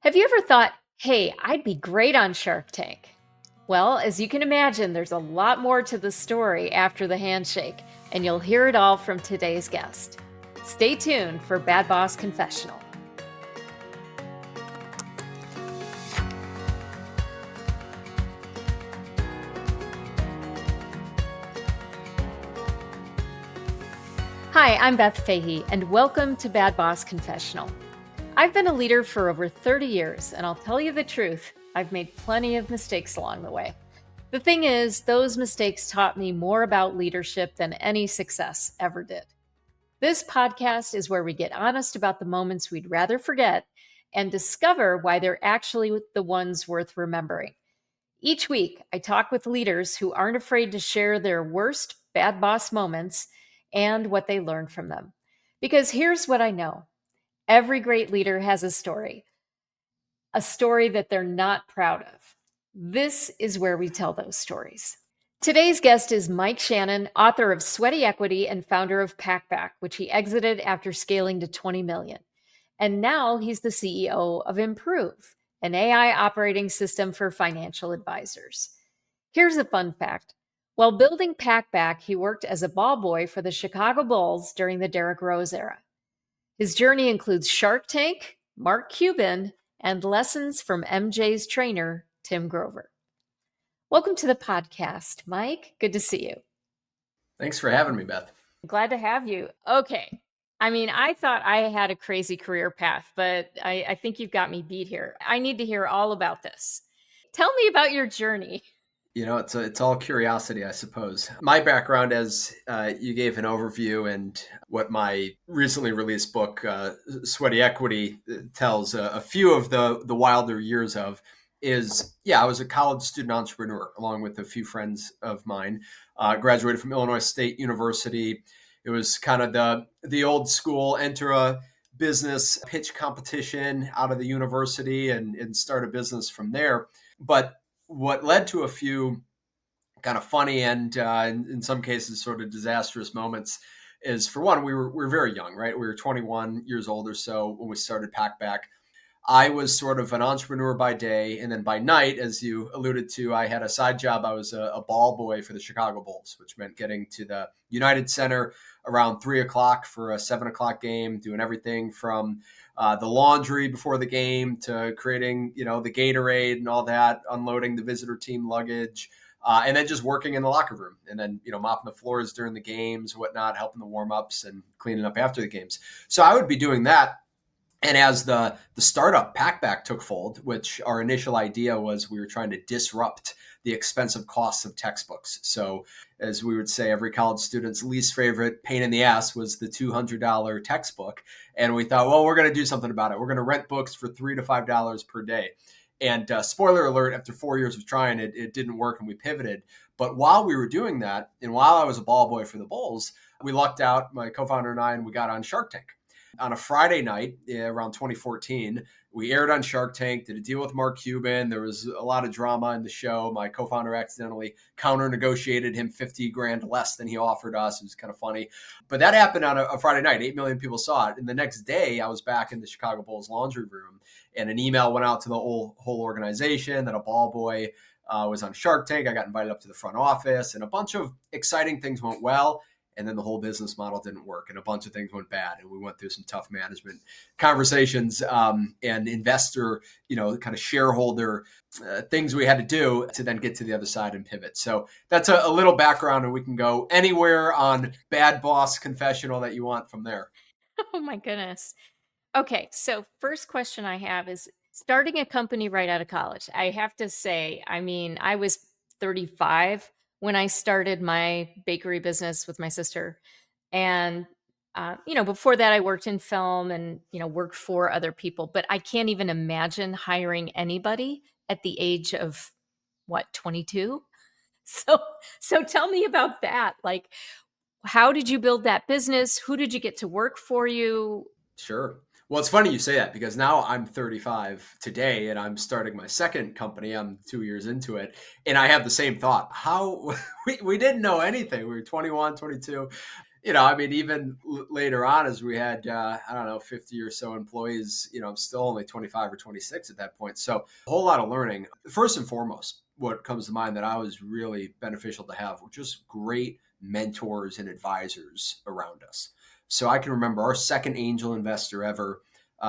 Have you ever thought, hey, I'd be great on Shark Tank? Well, as you can imagine, there's a lot more to the story after the handshake, and you'll hear it all from today's guest. Stay tuned for Bad Boss Confessional. Hi, I'm Beth Fahey, and welcome to Bad Boss Confessional. I've been a leader for over 30 years, and I'll tell you the truth, I've made plenty of mistakes along the way. The thing is, those mistakes taught me more about leadership than any success ever did. This podcast is where we get honest about the moments we'd rather forget and discover why they're actually the ones worth remembering. Each week, I talk with leaders who aren't afraid to share their worst bad boss moments and what they learned from them. Because here's what I know. Every great leader has a story that they're not proud of. This is where we tell those stories. Today's guest is Mike Shannon, author of Sweaty Equity and founder of PackBack, which he exited after scaling to 20 million. And now he's the CEO of Impruve, an AI operating system for financial advisors. Here's a fun fact. While building PackBack, he worked as a ball boy for the Chicago Bulls during the Derrick Rose era. His journey includes Shark Tank, Mark Cuban, and lessons from MJ's trainer, Tim Grover. Welcome to the podcast, Mike. Good to see you. Thanks for having me, Beth. Glad to have you. Okay. I thought I had a crazy career path, but I think you've got me beat here. I need to hear all about this. Tell me about your journey. You know, it's all curiosity, I suppose. My background, as you gave an overview, and what my recently released book, Sweaty Equity, tells a few of the wilder years of, is, I was a college student entrepreneur, along with a few friends of mine. Graduated from Illinois State University. It was kind of the old school, enter a business pitch competition out of the university and start a business from there. But what led to a few kind of funny and in some cases sort of disastrous moments is, for one, we were very young, right? We were 21 years old or so when we started PackBack. I was sort of an entrepreneur by day, and then by night, as you alluded to, I had a side job. I was a ball boy for the Chicago Bulls, which meant getting to the United Center around 3 o'clock for a 7 o'clock game, doing everything from the laundry before the game to creating, the Gatorade and all that, unloading the visitor team luggage, and then just working in the locker room, and then, mopping the floors during the games, whatnot, helping the warm-ups and cleaning up after the games. So I would be doing that. And as the startup PackBack took fold, which our initial idea was we were trying to disrupt the expensive costs of textbooks. So as we would say, every college student's least favorite pain in the ass was the $200 textbook. And we thought, well, we're going to do something about it. We're going to rent books for $3 to $5 per day. And spoiler alert, after 4 years of trying it, it didn't work and we pivoted. But while we were doing that, and while I was a ball boy for the Bulls, we lucked out, my co-founder and I, and we got on Shark Tank. On a Friday night around 2014, we aired on Shark Tank, did a deal with Mark Cuban. There was a lot of drama in the show. My co-founder accidentally counter-negotiated him $50,000 less than he offered us. It was kind of funny. But that happened on a Friday night. 8 million people saw it. And the next day, I was back in the Chicago Bulls laundry room, and an email went out to the whole organization that a ball boy was on Shark Tank. I got invited up to the front office, and a bunch of exciting things went well. And then the whole business model didn't work, and a bunch of things went bad. And we went through some tough management conversations and investor, kind of shareholder things we had to do to then get to the other side and pivot. So that's a little background, and we can go anywhere on Bad Boss Confessional that you want from there. Oh my goodness. Okay, so first question I have is starting a company right out of college. I have to say, I was 35 when I started my bakery business with my sister. And, before that, I worked in film and, worked for other people. But I can't even imagine hiring anybody at the age of, 22? So tell me about that. Like, how did you build that business? Who did you get to work for you? Sure. Well, it's funny you say that, because now I'm 35 today and I'm starting my second company. I'm 2 years into it. And I have the same thought. How we didn't know anything. We were 21, 22. I mean, even later on, as we had, I don't know, 50 or so employees, I'm still only 25 or 26 at that point. So a whole lot of learning. First and foremost, what comes to mind that I was really beneficial to have were just great mentors and advisors around us. So I can remember our second angel investor ever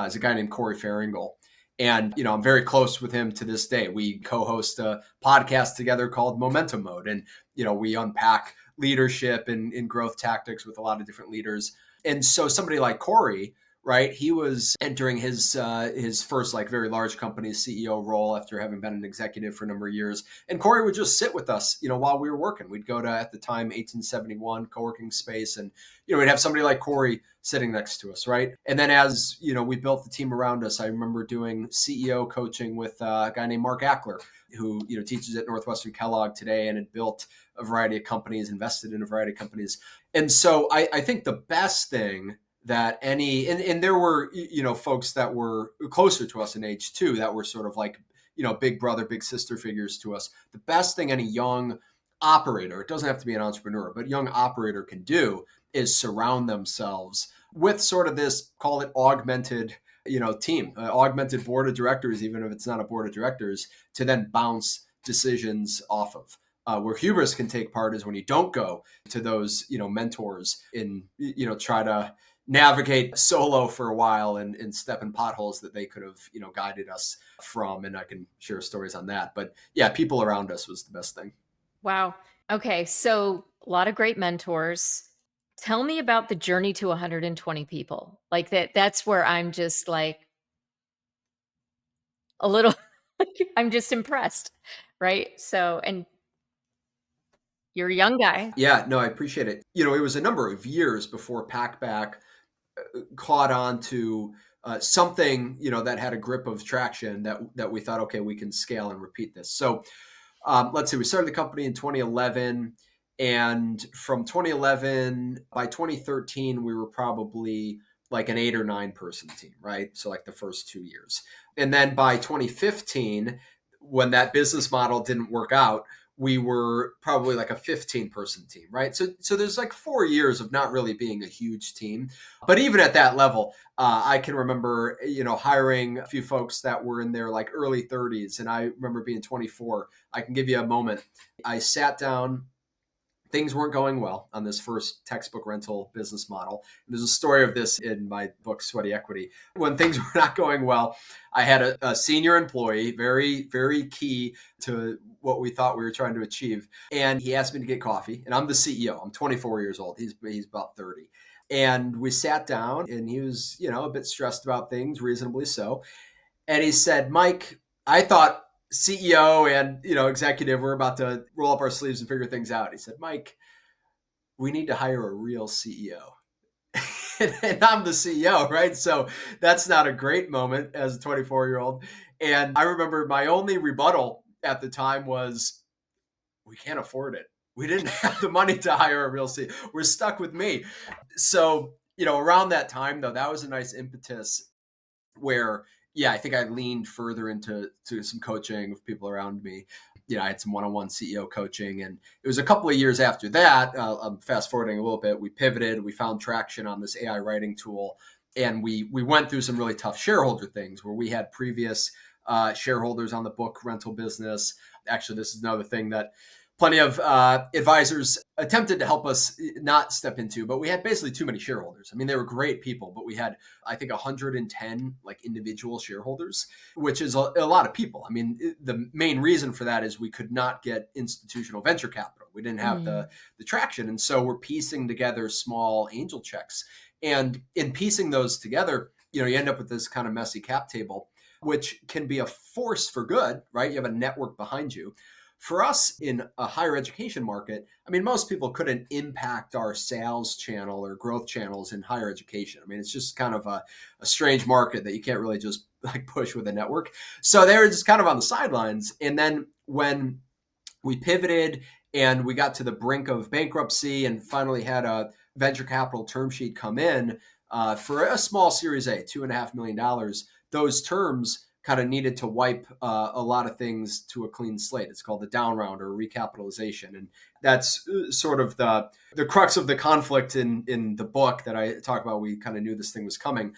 is a guy named Corey Farringle. And, I'm very close with him to this day. We co-host a podcast together called Momentum Mode. And, we unpack leadership and growth tactics with a lot of different leaders. And so somebody like Corey, right, he was entering his first like very large company CEO role after having been an executive for a number of years. And Corey would just sit with us, while we were working. We'd go to, at the time, 1871 co-working space, and we'd have somebody like Corey sitting next to us, right? And then as we built the team around us, I remember doing CEO coaching with a guy named Mark Ackler, who teaches at Northwestern Kellogg today and had built a variety of companies, invested in a variety of companies. And so I think the best thing that and there were, folks that were closer to us in age too, that were sort of like, big brother, big sister figures to us. The best thing any young operator, it doesn't have to be an entrepreneur, but young operator can do is surround themselves with sort of this, call it augmented, team, augmented board of directors, even if it's not a board of directors, to then bounce decisions off of. Where hubris can take part is when you don't go to those, mentors and, try to navigate solo for a while and step in potholes that they could have, guided us from. And I can share stories on that. But yeah, people around us was the best thing. Wow. Okay. So a lot of great mentors. Tell me about the journey to 120 people. Like that's where I'm just like a little, I'm just impressed. Right. So, and you're a young guy. Yeah, no, I appreciate it. It was a number of years before Packback caught on to something, that had a grip of traction that we thought, okay, we can scale and repeat this. So let's see, we started the company in 2011. And from 2011, by 2013, we were probably like an 8 or 9 person team, right? So like the first 2 years. And then by 2015, when that business model didn't work out, we were probably like a 15 person team, right? So there's like 4 years of not really being a huge team. But even at that level, I can remember, hiring a few folks that were in their like early 30s. And I remember being 24. I can give you a moment. I sat down. Things weren't going well on this first textbook rental business model. There's a story of this in my book, Sweaty Equity. When things were not going well, I had a senior employee, very, very key to what we thought we were trying to achieve. And he asked me to get coffee. And I'm the CEO. I'm 24 years old. He's about 30. And we sat down and he was, a bit stressed about things, reasonably so. And he said, Mike, I thought CEO and, executive, we're about to roll up our sleeves and figure things out. He said, Mike, we need to hire a real CEO. And I'm the CEO, right? So that's not a great moment as a 24-year-old. And I remember my only rebuttal at the time was, we can't afford it. We didn't have the money to hire a real CEO. We're stuck with me. So, around that time, though, that was a nice impetus where, I think I leaned further into some coaching with people around me. I had some one-on-one CEO coaching, and it was a couple of years after that. I'm fast forwarding a little bit. We pivoted. We found traction on this AI writing tool, and we went through some really tough shareholder things where we had previous shareholders on the book rental business. Actually, this is another thing that plenty of advisors attempted to help us not step into, but we had basically too many shareholders. I mean, they were great people, but we had, I think, 110 like individual shareholders, which is a lot of people. I mean, the main reason for that is we could not get institutional venture capital. We didn't have the traction. And so we're piecing together small angel checks. And in piecing those together, you end up with this kind of messy cap table, which can be a force for good, right? You have a network behind you. For us in a higher education market, I mean, most people couldn't impact our sales channel or growth channels in higher education. I mean, it's just kind of a strange market that you can't really just like push with a network. So they were just kind of on the sidelines. And then when we pivoted and we got to the brink of bankruptcy and finally had a venture capital term sheet come in for a small Series A, $2.5 million, those terms kind of needed to wipe a lot of things to a clean slate. It's called the down round or recapitalization. And that's sort of the crux of the conflict in the book that I talk about. We kind of knew this thing was coming.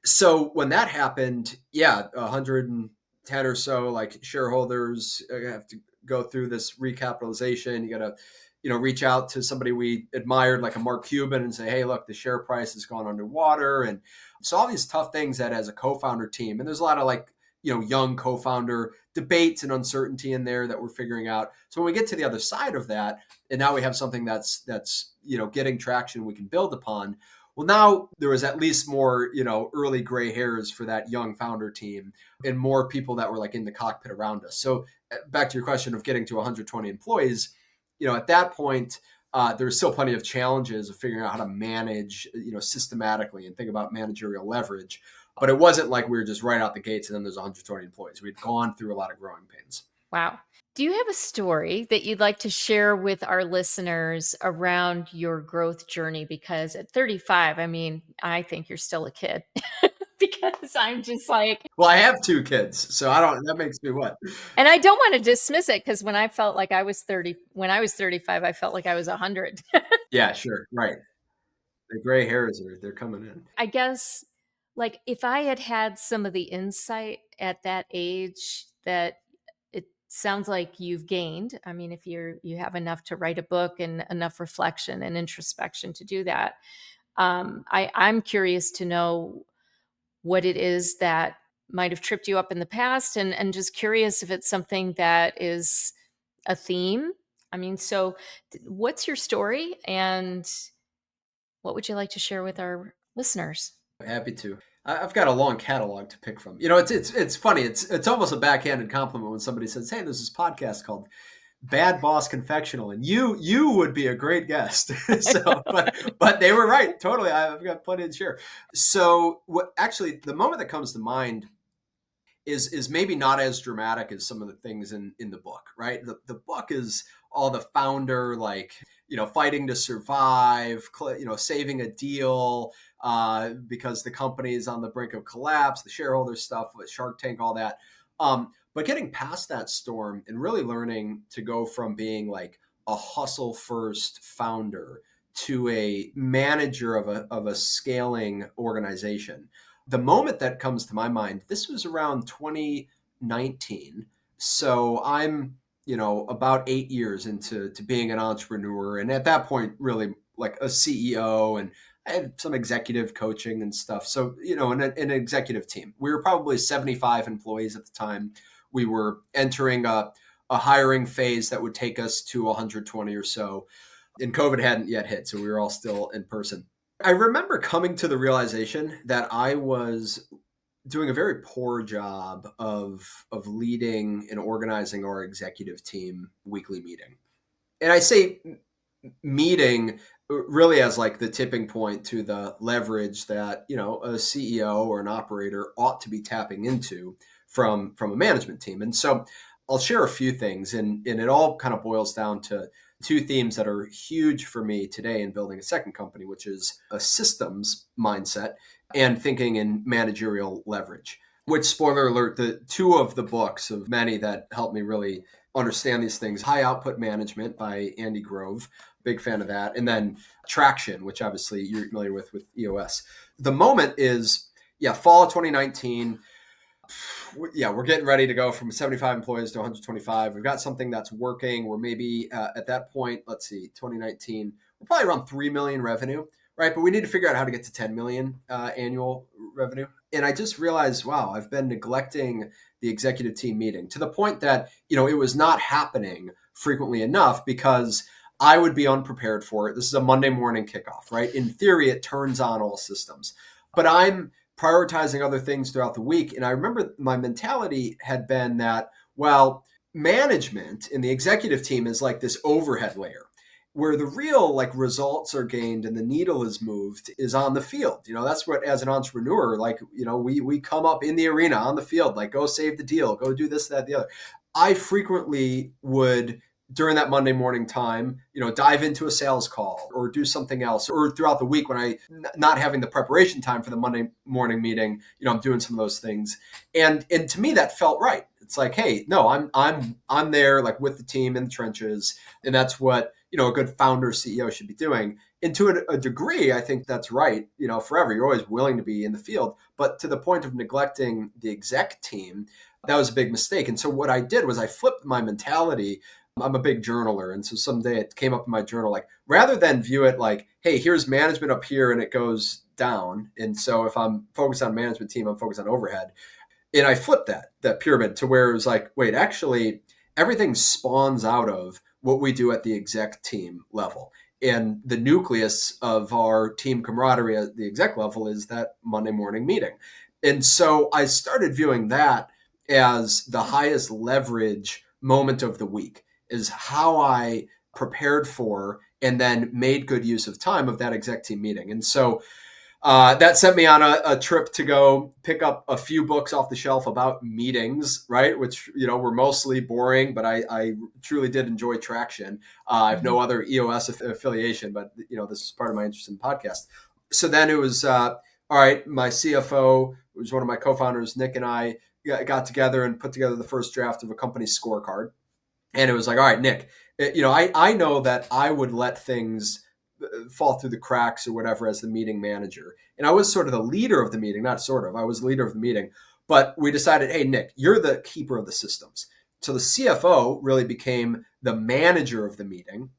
So when that happened, 110 or so like shareholders have to go through this recapitalization. You got to, reach out to somebody we admired, like a Mark Cuban, and say, hey, look, the share price has gone underwater. And so all these tough things that as a co-founder team, and there's a lot of like, young co-founder debates and uncertainty in there that we're figuring out. So when we get to the other side of that, and now we have something that's getting traction we can build upon. Well, now there was at least more, early gray hairs for that young founder team and more people that were like in the cockpit around us. So back to your question of getting to 120 employees, at that point, there's still plenty of challenges of figuring out how to manage, systematically and think about managerial leverage. But it wasn't like we were just right out the gates and then there's 120 employees. We'd gone through a lot of growing pains. Wow. Do you have a story that you'd like to share with our listeners around your growth journey? Because at 35, I mean, I think you're still a kid because I'm just like, well, I have 2 kids, so that makes me what? And I don't want to dismiss it because when I felt like I was 30, when I was 35, I felt like I was 100. Yeah, sure. Right. The gray hairs they're coming in. I guess like if I had had some of the insight at that age that it sounds like you've gained. I mean, if you have enough to write a book and enough reflection and introspection to do that, I'm curious to know what it is that might have tripped you up in the past, and just curious if it's something that is a theme. I mean, so what's your story and what would you like to share with our listeners? Happy to. I've got a long catalog to pick from. It's funny. It's almost a backhanded compliment when somebody says, "Hey, there's this podcast called Bad Boss Confessional, and you would be a great guest." So, but they were right. Totally, I've got plenty to share. So, actually, the moment that comes to mind is maybe not as dramatic as some of the things in the book. Right, the book is all the founder fighting to survive, saving a deal because the company is on the brink of collapse, the shareholder stuff with Shark Tank, all that. But getting past that storm and really learning to go from being like a hustle first founder to a manager of a scaling organization. The moment that comes to my mind, this was around 2019. So I'm, about 8 years into being an entrepreneur. And at that point, really like a CEO, and I had some executive coaching and stuff. So, an executive team. We were probably 75 employees at the time. We were entering a hiring phase that would take us to 120 or so. And COVID hadn't yet hit, so we were all still in person. I remember coming to the realization that I was doing a very poor job of leading and organizing our executive team weekly meeting. And I say meeting really as like the tipping point to the leverage that, a CEO or an operator ought to be tapping into from a management team. And so I'll share a few things, and it all kind of boils down to 2 themes that are huge for me today in building a second company, which is a systems mindset and thinking in managerial leverage, which, spoiler alert, the 2 of the books of many that helped me really understand these things: High Output Management by Andy Grove, big fan of that, and then Traction, which obviously you're familiar with EOS. The moment is, fall of 2019. We're getting ready to go from 75 employees to 125. We've got something that's working. We're maybe at that point, 2019, we're probably around 3 million revenue, right? But we need to figure out how to get to 10 million annual revenue. And I just realized, wow, I've been neglecting the executive team meeting to the point that, it was not happening frequently enough because I would be unprepared for it. This is a Monday morning kickoff, right? In theory, it turns on all systems, but I'm prioritizing other things throughout the week. And I remember my mentality had been that, well, management in the executive team is like this overhead layer where the real like results are gained and the needle is moved is on the field. That's what, as an entrepreneur, we come up in the arena on the field, like go save the deal, go do this, that, the other. I frequently would during that Monday morning time, dive into a sales call or do something else. Or throughout the week when not having the preparation time for the Monday morning meeting, I'm doing some of those things. And to me, that felt right. It's like, hey, no, I'm there like with the team in the trenches. And that's what, a good founder CEO should be doing. And to a degree, I think that's right. Forever, you're always willing to be in the field. But to the point of neglecting the exec team, that was a big mistake. And so what I did was I flipped my mentality. I'm a big journaler. And so someday it came up in my journal, like rather than view it like, hey, here's management up here and it goes down. And so if I'm focused on management team, I'm focused on overhead. And I flipped that pyramid to where it was like, wait, actually everything spawns out of what we do at the exec team level. And the nucleus of our team camaraderie at the exec level is that Monday morning meeting. And so I started viewing that as the highest leverage moment of the week, is how I prepared for and then made good use of time of that exec team meeting. And so that sent me on a trip to go pick up a few books off the shelf about meetings, right? Which, were mostly boring, but I truly did enjoy traction. I have no other EOS affiliation, but, this is part of my interest in the podcast. So then it was, all right, my CFO, who was one of my co-founders, Nick, and I got together and put together the first draft of a company scorecard. And it was like, all right, Nick, I know that I would let things fall through the cracks or whatever as the meeting manager. And I was sort of the leader of the meeting, not sort of, I was the leader of the meeting. But we decided, hey, Nick, you're the keeper of the systems. So the CFO really became the manager of the meeting.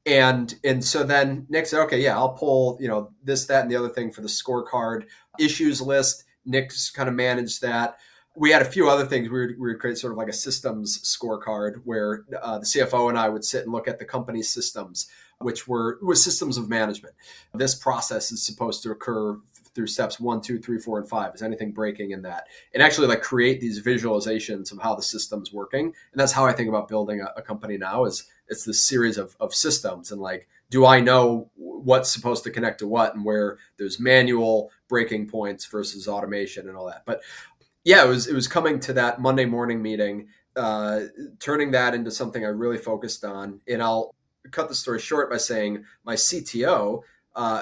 And so then Nick said, okay, yeah, I'll pull, this, that, and the other thing for the scorecard issues list. Nick's kind of managed that. We had a few other things. We would create sort of like a systems scorecard where the CFO and I would sit and look at the company's systems, which was systems of management. This process is supposed to occur through steps 1, 2, 3, 4, and 5. Is anything breaking in that? And actually like create these visualizations of how the system's working. And that's how I think about building a company now, is it's this series of systems. And like, do I know what's supposed to connect to what and where there's manual breaking points versus automation and all that. But yeah, it was coming to that Monday morning meeting, turning that into something I really focused on. And I'll cut the story short by saying my CTO,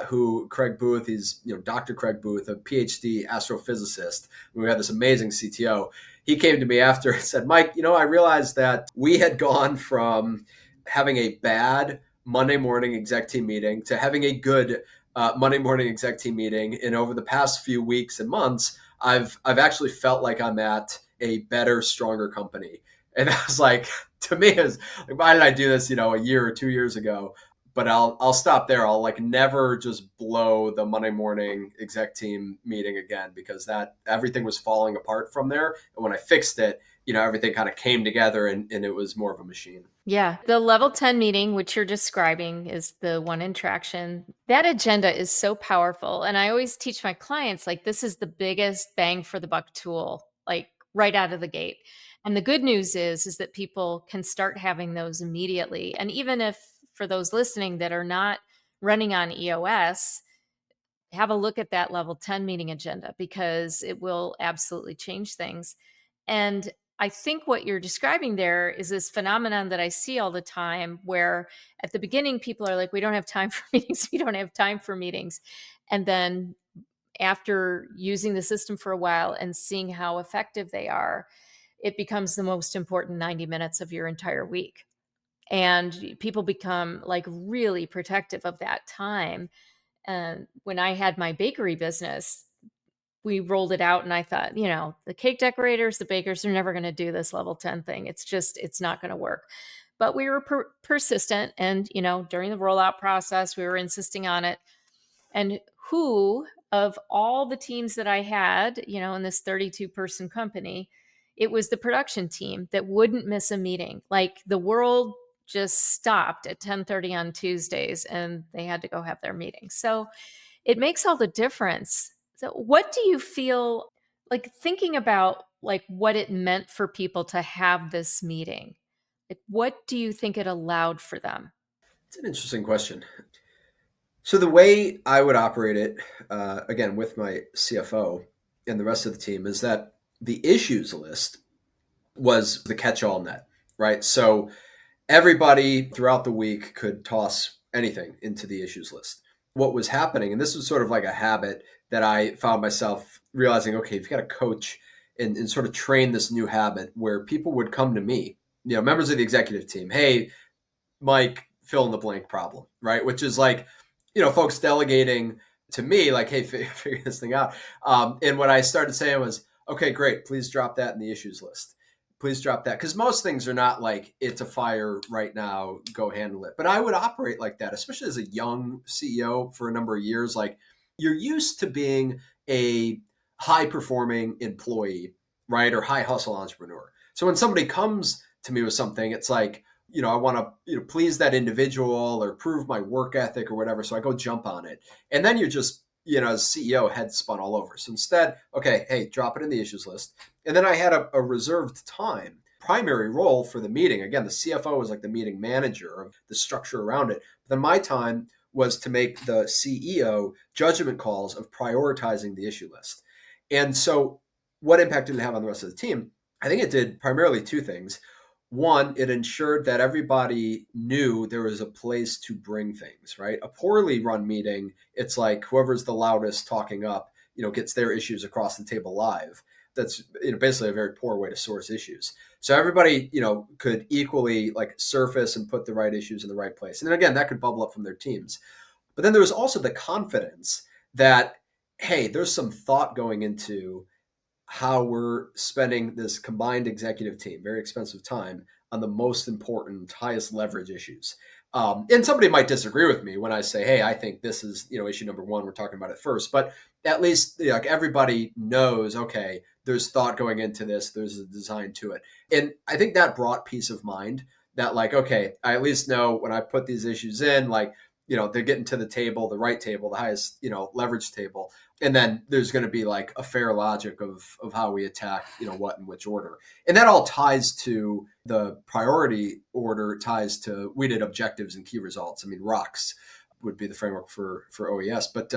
who Craig Booth, he's Dr. Craig Booth, a PhD astrophysicist. We had this amazing CTO. He came to me after and said, Mike, I realized that we had gone from having a bad Monday morning exec team meeting to having a good Monday morning exec team meeting. And over the past few weeks and months, I've actually felt like I'm at a better, stronger company. And I was like, to me, is like, why did I do this, a year or 2 years ago? But I'll stop there. I'll like never just blow the Monday morning exec team meeting again, because that everything was falling apart from there. And when I fixed it, everything kind of came together and it was more of a machine. Yeah. The level 10 meeting, which you're describing, is the one in traction. That agenda is so powerful. And I always teach my clients, like, this is the biggest bang for the buck tool, like right out of the gate. And the good news is that people can start having those immediately. And even if, for those listening that are not running on EOS, have a look at that level 10 meeting agenda, because it will absolutely change things. And I think what you're describing there is this phenomenon that I see all the time, where at the beginning, people are like, we don't have time for meetings. We don't have time for meetings. And then after using the system for a while and seeing how effective they are, it becomes the most important 90 minutes of your entire week. And people become like really protective of that time. And when I had my bakery business, we rolled it out and I thought, the cake decorators, the bakers, they're never going to do this level 10 thing. It's not going to work. But we were persistent. And, during the rollout process, we were insisting on it. And who of all the teams that I had, in this 32 person company, it was the production team that wouldn't miss a meeting. Like the world just stopped at 10:30 on Tuesdays and they had to go have their meeting. So it makes all the difference. So what do you feel like, thinking about like what it meant for people to have this meeting? Like, what do you think it allowed for them? It's an interesting question. So the way I would operate it, again, with my CFO and the rest of the team, is that the issues list was the catch-all net, right? So everybody throughout the week could toss anything into the issues list. What was happening, and this was sort of like a habit that I found myself realizing, okay, you've got to coach and sort of train this new habit where people would come to me, members of the executive team, hey, Mike, fill in the blank problem, right? Which is like, folks delegating to me, like, hey, figure this thing out. And what I started saying was, okay, great, please drop that in the issues list. Please drop that. Because most things are not like, it's a fire right now, go handle it. But I would operate like that, especially as a young CEO for a number of years. Like, you're used to being a high performing employee, right? Or high hustle entrepreneur. So when somebody comes to me with something, it's like, I want to please that individual or prove my work ethic or whatever. So I go jump on it. And then you're just, as CEO, head spun all over. So instead, okay, hey, drop it in the issues list. And then I had a reserved time, primary role for the meeting. Again, the CFO was like the meeting manager of the structure around it. But then my time was to make the CEO judgment calls of prioritizing the issue list. And so what impact did it have on the rest of the team? I think it did primarily two things. One, it ensured that everybody knew there was a place to bring things, right? A poorly run meeting, it's like whoever's the loudest talking up, gets their issues across the table live. That's basically a very poor way to source issues. So everybody, could equally like surface and put the right issues in the right place. And then again, that could bubble up from their teams. But then there was also the confidence that, hey, there's some thought going into how we're spending this combined executive team, very expensive time, on the most important, highest leverage issues. And somebody might disagree with me when I say, hey, I think this is, issue number one. We're talking about it first. But at least like everybody knows, okay, there's thought going into this. There's a design to it. And I think that brought peace of mind that like, okay, I at least know when I put these issues in, like, they're getting to the table, the right table, the highest, leverage table. And then there's going to be like a fair logic of how we attack, what in which order. And that all ties to the priority order, ties to, we did objectives and key results. I mean, rocks would be the framework for OES. But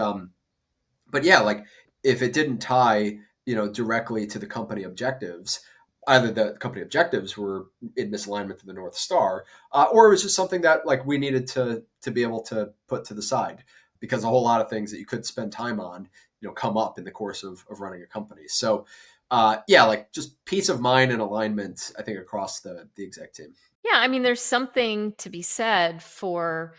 yeah, like if it didn't tie, directly to the company objectives, either the company objectives were in misalignment to the North Star, or it was just something that like we needed to be able to put to the side because a whole lot of things that you could spend time on, come up in the course of running a company. So yeah, like just peace of mind and alignment, I think, across the exec team. Yeah, I mean, there's something to be said for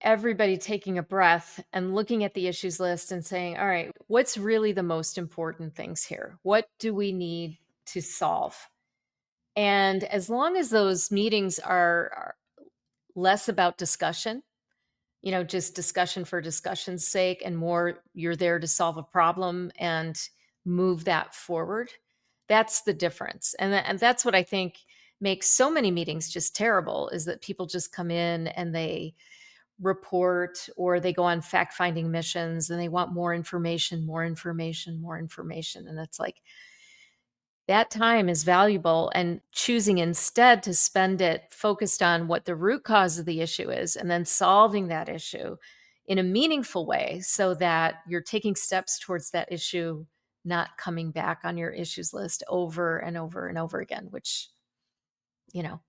everybody taking a breath and looking at the issues list and saying, all right, what's really the most important things here? What do we need to solve? And as long as those meetings are less about discussion, just discussion for discussion's sake, and more you're there to solve a problem and move that forward, that's the difference. And that's what I think makes so many meetings just terrible, is that people just come in and they report, or they go on fact finding missions and they want more information, more information, more information. And it's like, that time is valuable, and choosing instead to spend it focused on what the root cause of the issue is and then solving that issue in a meaningful way so that you're taking steps towards that issue not coming back on your issues list over and over and over again, which, you know,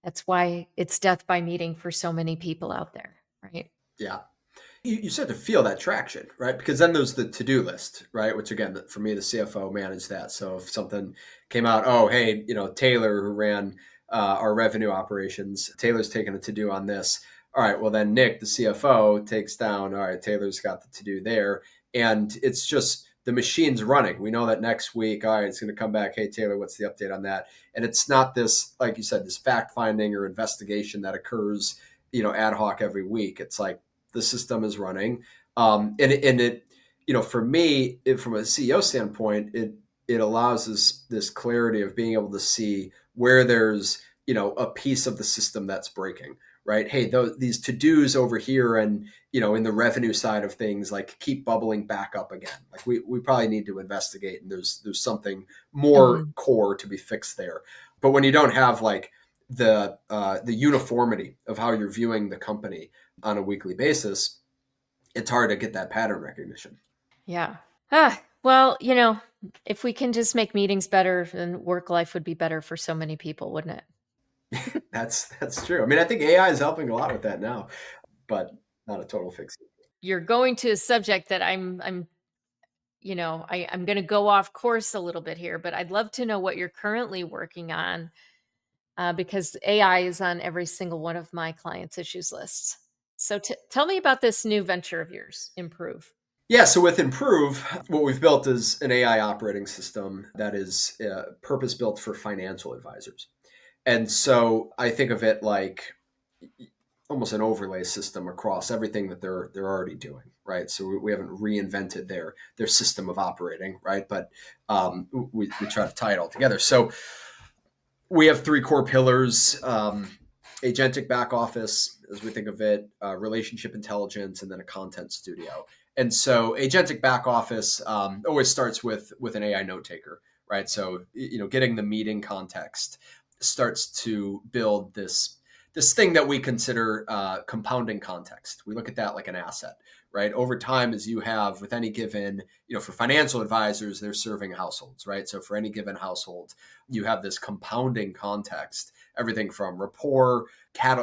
that's why it's death by meeting for so many people out there, right? Yeah. You start to feel that traction, right? Because then there's the to-do list, right? Which again, for me, the CFO managed that. So if something came out, oh, hey, Taylor, who ran our revenue operations, Taylor's taking a to-do on this. All right, well then Nick, the CFO, takes down, all right, Taylor's got the to-do there. And it's just the machine's running. We know that next week, all right, it's going to come back, hey, Taylor, what's the update on that? And it's not this, like you said, this fact-finding or investigation that occurs, ad hoc every week. It's like, the system is running. And it, for me, from a CEO standpoint, it allows this clarity of being able to see where there's, a piece of the system that's breaking, right? Hey, these to-dos over here and, in the revenue side of things, like keep bubbling back up again. Like we probably need to investigate, and there's something more Mhm. core to be fixed there. But when you don't have like the uniformity of how you're viewing the company on a weekly basis, it's hard to get that pattern recognition. Yeah. Well, if we can just make meetings better, then work life would be better for so many people, wouldn't it? That's true. I mean, I think AI is helping a lot with that now, but not a total fix. You're going to a subject that I'm going to go off course a little bit here, but I'd love to know what you're currently working on, because AI is on every single one of my clients' issues lists. So tell me about this new venture of yours, Impruve. Yeah, so with Impruve, what we've built is an AI operating system that is purpose built for financial advisors. And so I think of it like almost an overlay system across everything that they're already doing, right? So we haven't reinvented their system of operating, right? But we try to tie it all together. So we have three core pillars: agentic back office, as we think of it, relationship intelligence, and then a content studio. And so agentic back office always starts with an AI note taker, right? So getting the meeting context starts to build this thing that we consider compounding context. We look at that like an asset, right? Over time, as you have with any given, for financial advisors, they're serving households, right? So for any given household, you have this compounding context, everything from rapport,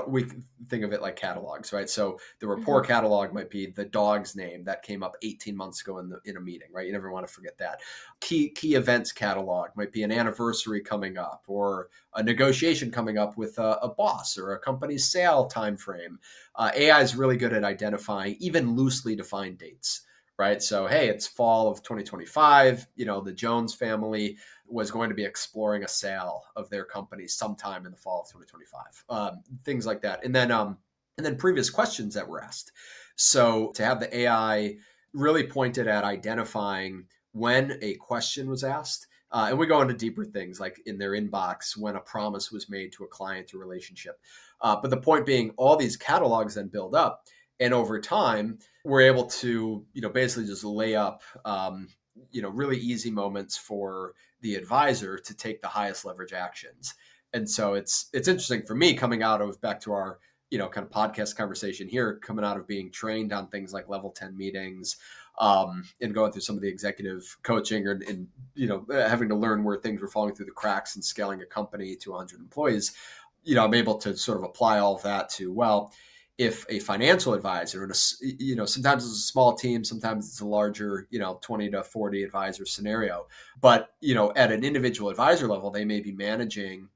we think of it like catalogs, right? So the rapport catalog might be the dog's name that came up 18 months ago in a meeting, right? You never want to forget that. Key events catalog might be an anniversary coming up, or a negotiation coming up with a boss, or a company's sale time frame. AI is really good at identifying even loosely defined dates, right? So, hey, it's fall of 2025. The Jones family was going to be exploring a sale of their company sometime in the fall of 2025. Things like that, and then previous questions that were asked. So to have the AI really pointed at identifying when a question was asked. And we go into deeper things like in their inbox when a promise was made to a client or relationship. But the point being, all these catalogs then build up. And over time, we're able to, basically just lay up, really easy moments for the advisor to take the highest leverage actions. And so it's interesting for me, coming out of, back to our, kind of podcast conversation here, coming out of being trained on things like level 10 meetings, and going through some of the executive coaching, and having to learn where things were falling through the cracks and scaling a company to 100 employees. I'm able to sort of apply all of that to, well, if a financial advisor, and sometimes it's a small team, sometimes it's a larger, 20 to 40 advisor scenario, but at an individual advisor level, they may be managing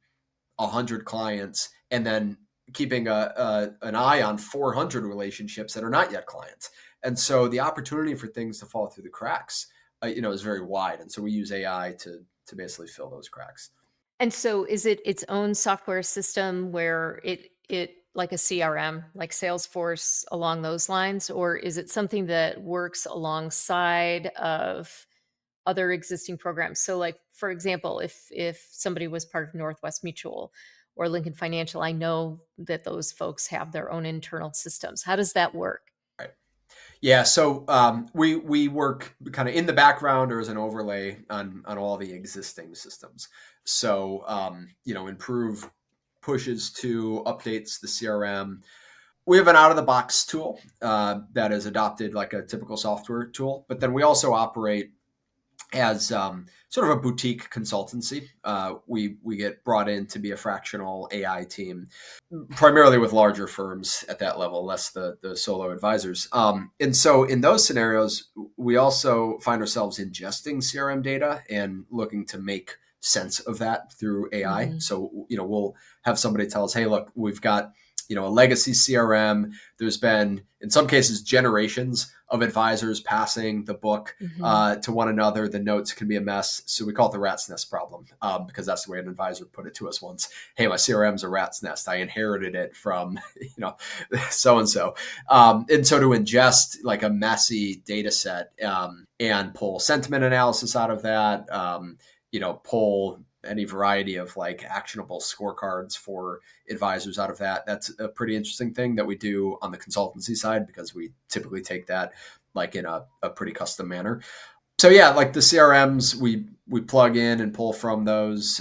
100 clients and then keeping an eye on 400 relationships that are not yet clients. And so the opportunity for things to fall through the cracks, is very wide. And so we use AI to basically fill those cracks. And so is it its own software system where it like a CRM, like Salesforce along those lines, or is it something that works alongside of other existing programs? So like, for example, if somebody was part of Northwest Mutual or Lincoln Financial, I know that those folks have their own internal systems. How does that work? Right. Yeah, so we work kind of in the background or as an overlay on all the existing systems. So Impruve pushes to updates the CRM. We have an out of the box tool that is adopted like a typical software tool, but then we also operate as sort of a boutique consultancy. We get brought in to be a fractional AI team, primarily with larger firms at that level, less the solo advisors. And so in those scenarios, we also find ourselves ingesting CRM data and looking to make sense of that through AI. Mm-hmm. So, we'll have somebody tell us, hey, look, we've got, a legacy CRM. There's been, in some cases, generations of advisors passing the book Mm-hmm. to one another. The notes can be a mess. So we call it the rat's nest problem, because that's the way an advisor put it to us once. Hey, my CRM's a rat's nest. I inherited it from, so-and-so. And so to ingest like a messy data set, and pull sentiment analysis out of that, pull any variety of like actionable scorecards for advisors out of that. That's a pretty interesting thing that we do on the consultancy side, because we typically take that like in a pretty custom manner. So yeah, like the CRMs, we plug in and pull from those,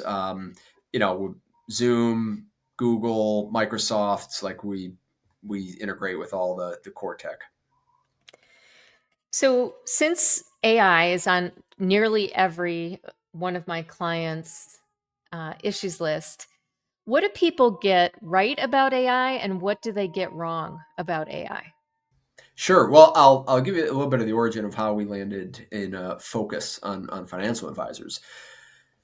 Zoom, Google, Microsoft, like we integrate with all the core tech. So, since AI is on nearly every one of my clients' issues list, What do people get right about AI and what do they get wrong about AI? Sure. Well, I'll give you a little bit of the origin of how we landed in focus on financial advisors.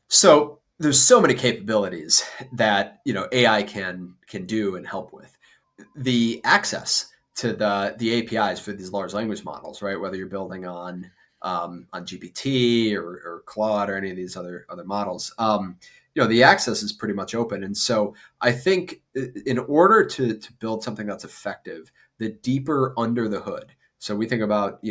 So there's so many capabilities that AI can do and help with. The access to the APIs for these large language models, right? Whether you're building on GPT or Claude or any of these other models, the access is pretty much open. And so I think in order to build something that's effective, the deeper under the hood. So we think about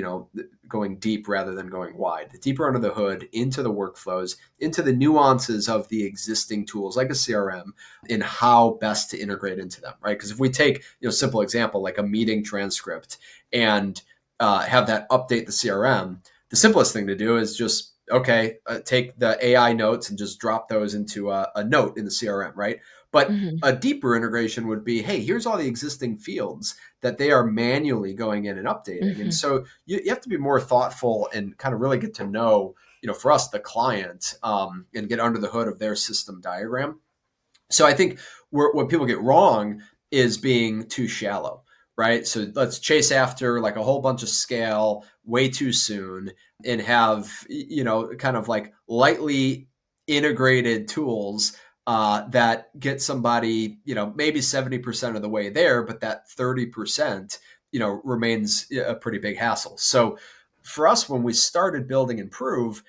going deep rather than going wide. The deeper under the hood into the workflows, into the nuances of the existing tools like a CRM, in how best to integrate into them, right? Because if we take simple example like a meeting transcript and have that update the CRM, the simplest thing to do is just take the AI notes and just drop those into a note in the CRM, right? But Mhm. a deeper integration would be, hey, here's all the existing fields that they are manually going in and updating. And Mhm. so you have to be more thoughtful and kind of really get to know, for us, the client, and get under the hood of their system diagram. So I think what people get wrong is being too shallow, right? So let's chase after like a whole bunch of scale way too soon and have, kind of like lightly integrated tools that get somebody, maybe 70% of the way there, but that 30%, remains a pretty big hassle. So for us, when we started building Impruve,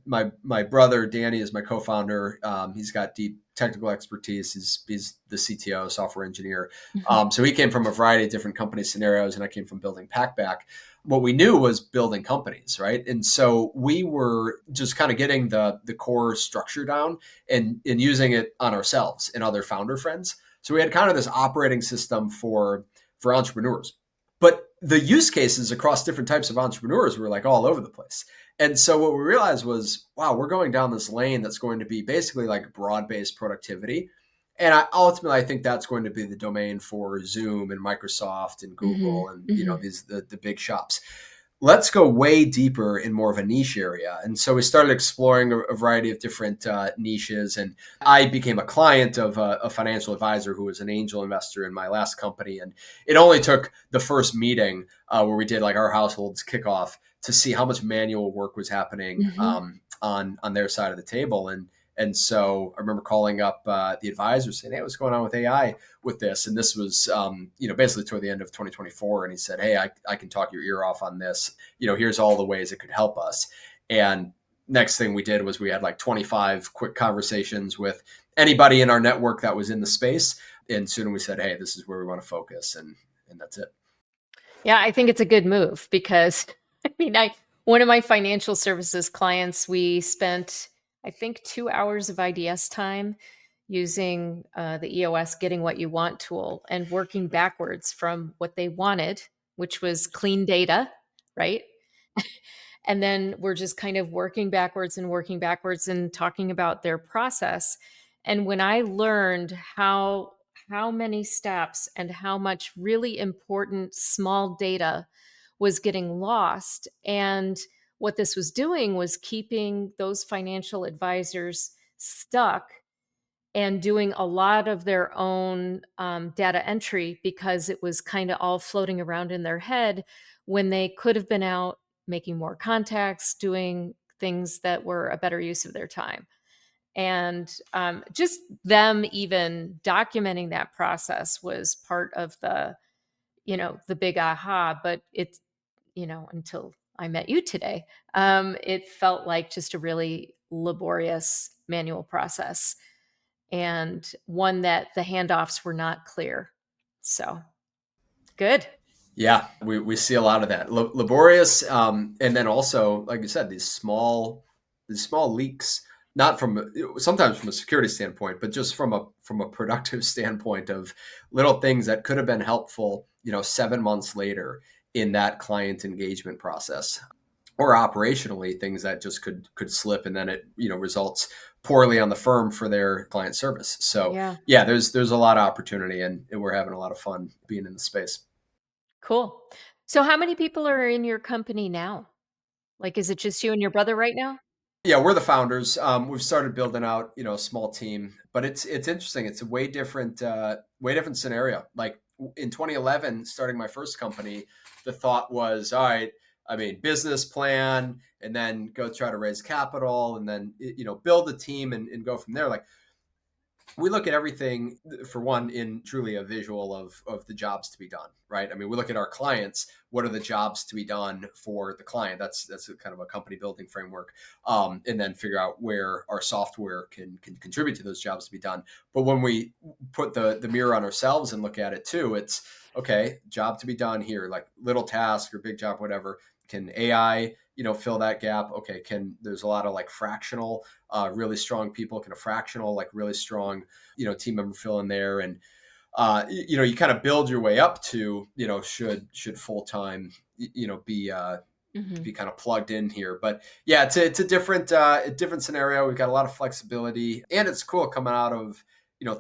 my brother Danny is my co-founder. He's got deep technical expertise. He's the CTO, software engineer. Mhm. So he came from a variety of different company scenarios, and I came from building Packback. What we knew was building companies, right? And so we were just kind of getting the core structure down and using it on ourselves and other founder friends. So we had kind of this operating system for entrepreneurs. But the use cases across different types of entrepreneurs were like all over the place. And so what we realized was, wow, we're going down this lane that's going to be basically like broad-based productivity. And ultimately, I think that's going to be the domain for Zoom and Microsoft and Mhm. Google and Mhm. these the big shops. Let's go way deeper in more of a niche area. And so we started exploring a variety of different niches. And I became a client of a financial advisor who was an angel investor in my last company. And it only took the first meeting where we did like our households kickoff to see how much manual work was happening Mhm. on their side of the table. And so I remember calling up the advisor saying, "Hey, what's going on with AI with this?" And this was, basically toward the end of 2024. And he said, "Hey, I can talk your ear off on this. Here's all the ways it could help us." And next thing we did was we had like 25 quick conversations with anybody in our network that was in the space. And soon we said, "Hey, this is where we want to focus." And that's it. Yeah, I think it's a good move because I mean, I one of my financial services clients, we spent I think 2 hours of IDS time using the EOS Getting What You Want tool and working backwards from what they wanted, which was clean data, right? And then we're just kind of working backwards and talking about their process. And when I learned how many steps and how much really important small data was getting lost, and what this was doing was keeping those financial advisors stuck and doing a lot of their own data entry because it was kind of all floating around in their head when they could have been out making more contacts, doing things that were a better use of their time. And just them even documenting that process was part of the big aha. But it's, until I met you today, it felt like just a really laborious manual process and one that the handoffs were not clear. So good. Yeah, we see a lot of that laborious, and then also, like you said, these small leaks, not from sometimes from a security standpoint, but just from a productive standpoint of little things that could have been helpful, 7 months later in that client engagement process, or operationally things that just could slip, and then it results poorly on the firm for their client service. So Yeah. yeah, there's a lot of opportunity, and we're having a lot of fun being in the space. Cool. So how many people are in your company now? Like, is it just you and your brother right now? Yeah, we're the founders. We've started building out, a small team, but it's interesting. It's a way different scenario. Like in 2011, starting my first company, the thought was, all right, I mean, business plan, and then go try to raise capital, and then build a team and go from there. Like we look at everything for one in truly a visual of the jobs to be done, right? I mean, we look at our clients. What are the jobs to be done for the client? That's a kind of a company building framework, and then figure out where our software can contribute to those jobs to be done. But when we put the mirror on ourselves and look at it too, it's okay, job to be done here, like little task or big job, whatever. Can AI fill that gap? Okay, there's a lot of like fractional really strong people, can a fractional, like really strong, team member fill in there. And, you kind of build your way up to, should full-time, Hmm. be kind of plugged in here. But yeah, it's a different scenario. We've got a lot of flexibility, and it's cool coming out of,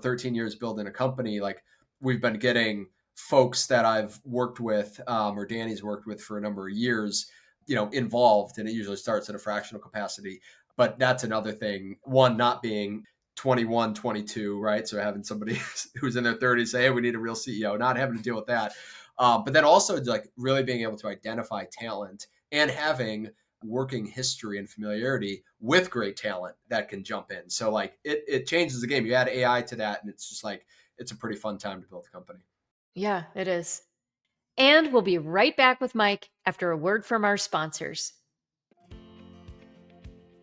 13 years building a company. Like we've been getting folks that I've worked with, or Danny's worked with for a number of years, involved, and it usually starts at a fractional capacity. But that's another thing. One, not being 21, 22, right? So having somebody who's in their 30s say, hey, we need a real CEO, not having to deal with that. But then also like really being able to identify talent and having working history and familiarity with great talent that can jump in. So like it changes the game. You add AI to that, and it's just like, it's a pretty fun time to build a company. Yeah, it is. And we'll be right back with Mike after a word from our sponsors.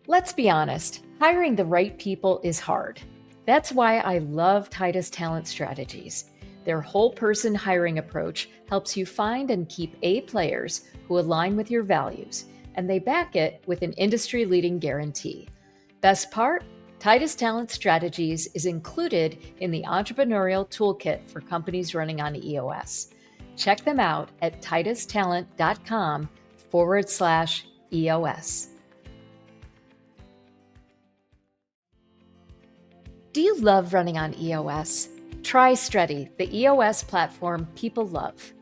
Let's be honest, hiring the right people is hard. That's why I love Titus Talent Strategies. Their whole person hiring approach helps you find and keep A players who align with your values, and they back it with an industry leading guarantee. Best part? Titus Talent Strategies is included in the Entrepreneurial Toolkit for companies running on EOS. Check them out at titustalent.com/EOS. Do you love running on EOS? Try Streti, the EOS platform people love.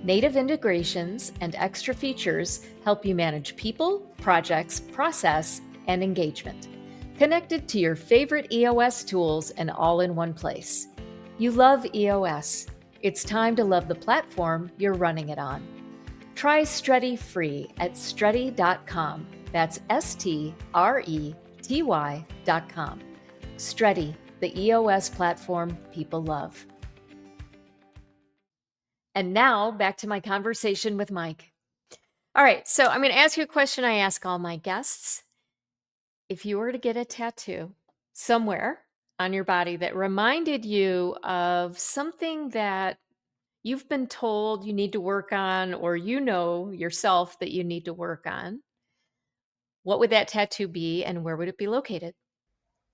Native integrations and extra features help you manage people, projects, process, and engagement. Connected to your favorite EOS tools and all in one place. You love EOS. It's time to love the platform you're running it on. Try Streti free at streti.com. That's STRETY.com. Streti, the EOS platform people love. And now back to my conversation with Mike. All right, so I'm going to ask you a question I ask all my guests. If you were to get a tattoo somewhere on your body that reminded you of something that you've been told you need to work on, or yourself that you need to work on, what would that tattoo be and where would it be located?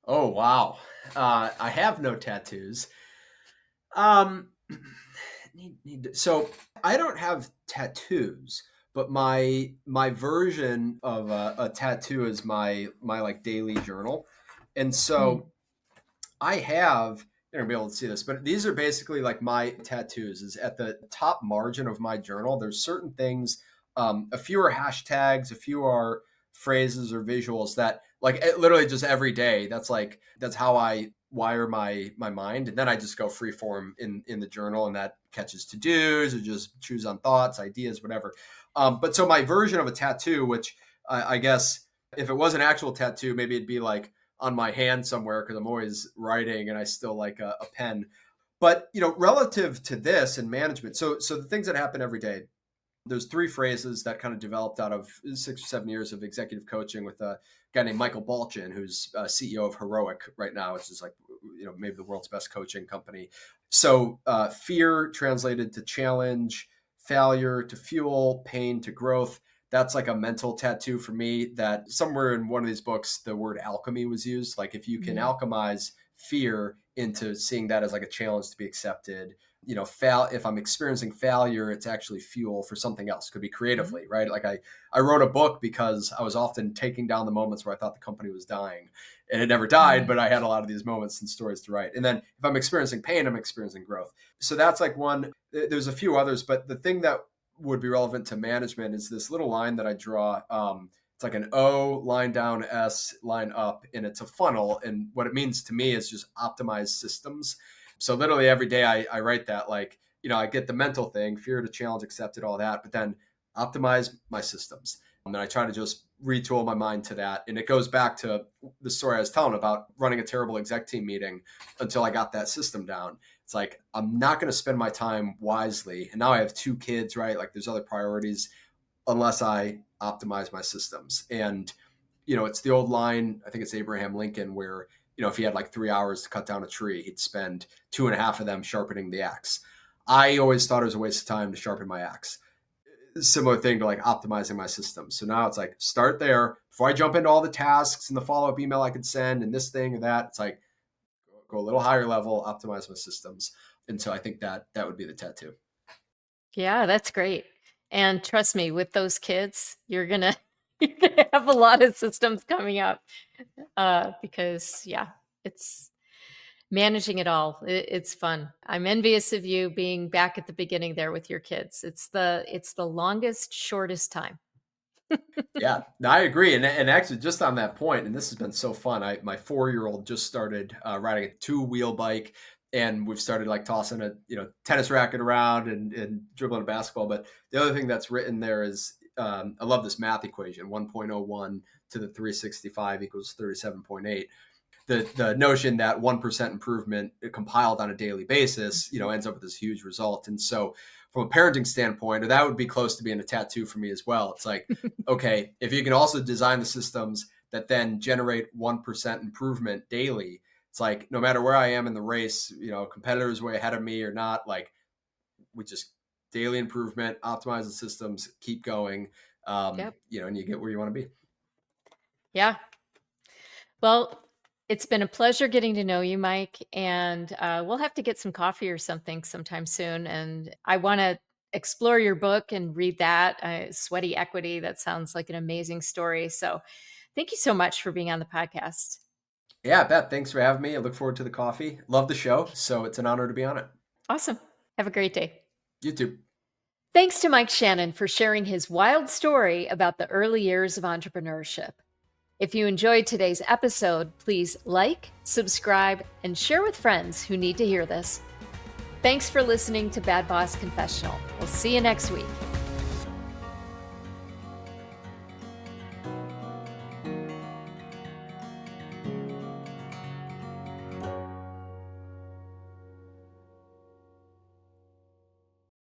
Oh, wow. I have no tattoos. Um, so I don't have tattoos, but my version of a tattoo is my like daily journal, and Mm, so I have. You're gonna be able to see this, but these are basically like my tattoos. Is at the top margin of my journal. There's certain things. A few are hashtags, a few are phrases or visuals that like literally just every day. That's how I wire my mind, and then I just go free form in the journal, and that catches to dos or just choose on thoughts, ideas, whatever. But so my version of a tattoo, which I guess if it was an actual tattoo, maybe it'd be like on my hand somewhere because I'm always writing and I still like a pen. But relative to this and management, so the things that happen every day, there's three phrases that kind of developed out of 6 or 7 years of executive coaching with a guy named Michael Balchin, who's CEO of Heroic right now, which is like maybe the world's best coaching company. So fear translated to challenge, failure to fuel, pain to growth. That's like a mental tattoo for me. That somewhere in one of these books, the word alchemy was used. Like if you can mhm, alchemize fear into seeing that as like a challenge to be accepted, if I'm experiencing failure, it's actually fuel for something else. Could be mhm, creatively, right? Like I wrote a book because I was often taking down the moments where I thought the company was dying, and it never died, mm, but I had a lot of these moments and stories to write. And then if I'm experiencing pain, I'm experiencing growth. So that's like one. There's a few others, but the thing that would be relevant to management is this little line that I draw. It's like an O line down, S line up, and it's a funnel. And what it means to me is just optimize systems. So literally every day I write that, like, I get the mental thing, fear to challenge, accepted, all that, but then optimize my systems. And I try to just retool my mind to that. And it goes back to the story I was telling about running a terrible exec team meeting until I got that system down. It's like, I'm not going to spend my time wisely. And now I have 2 kids, right? Like, there's other priorities unless I optimize my systems. And, it's the old line, I think it's Abraham Lincoln, where, if he had like 3 hours to cut down a tree, he'd spend 2.5 of them sharpening the axe. I always thought it was a waste of time to sharpen my axe. Similar thing to like optimizing my system. So now it's like, start there before I jump into all the tasks and the follow-up email I could send and this thing or that. It's like, go a little higher level, optimize my systems. And so I think that would be the tattoo. Yeah, that's great. And trust me, with those kids, you're gonna you're gonna have a lot of systems coming up because yeah, it's managing it all. It's fun. I'm envious of you being back at the beginning there with your kids. It's the longest, shortest time. Yeah, no, I agree. And actually, just on that point, and this has been so fun. My 4-year-old just started riding a 2-wheel bike, and we've started like tossing a tennis racket around and dribbling a basketball. But the other thing that's written there is I love this math equation: 1.01 to the 365 equals 37.8. The notion that 1% improvement compiled on a daily basis, ends up with this huge result. And so from a parenting standpoint, or that would be close to being a tattoo for me as well. It's like, okay, if you can also design the systems that then generate 1% improvement daily, it's like, no matter where I am in the race, competitors way ahead of me or not, like, we just daily improvement, optimize the systems, keep going, Yep. and you get where you want to be. Yeah. Well, it's been a pleasure getting to know you, Mike, and we'll have to get some coffee or something sometime soon. And I want to explore your book and read that. Sweaty Equity. That sounds like an amazing story. So thank you so much for being on the podcast. Yeah, Beth, thanks for having me. I look forward to the coffee. Love the show. So it's an honor to be on it. Awesome. Have a great day. You too. Thanks to Mike Shannon for sharing his wild story about the early years of entrepreneurship. If you enjoyed today's episode, please like, subscribe, and share with friends who need to hear this. Thanks for listening to Bad Boss Confessional. We'll see you next week.